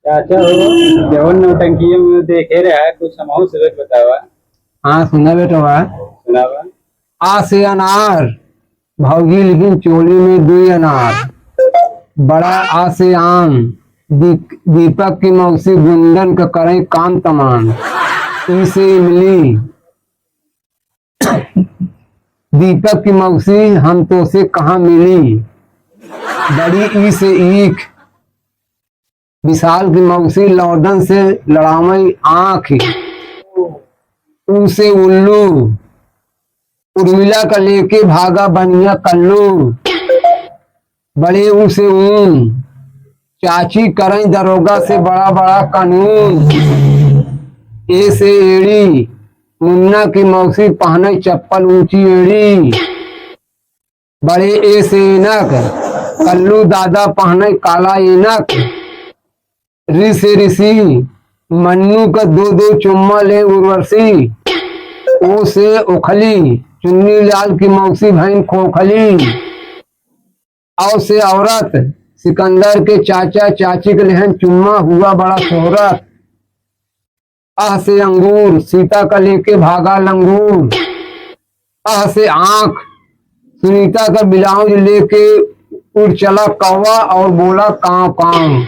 चाचा हो जवन नौटंकी में देखे रहा कुछ हमहू सबक बतावा। हाँ सुना बेटा बा। सुनावा। आ से अनार भौजी लेकिन चोली में दुई अनार। बड़ा आ से आम दीपक की मौसी गुंदन का करें काम तमाम। ई से इमली दीपक की मौसी हम तो से कहाँ मिली। बड़ी ई से ईख विशाल की मौसी लौडन से लड़ावई आंख। ऊ से उल्लू उर्मिला का लेके भागा बनिया कल्लू। बड़े ऊ से ऊन चाची करें दरोगा से बड़ा बड़ा कानून। ए से एड़ी मुन्ना की मौसी पहने चप्पल ऊंची एड़ी। बड़े ए से इनक कल्लू दादा पहने काला इनक। री से ऋषि मन्नू का दो दो चुम्मा ले उर्वशी। ओ से उखली चुन्नी लाल की मौसी बहन खोखली। औ से औरत सिकंदर के चाचा चाची के लहन चुम्मा हुआ बड़ा शोहरत। आह से अंगूर सीता का लेके भागा लंगूर। आह से आंख सुनीता का ब्लाउज लेके उड़ चला कौवा और बोला कांव कांव।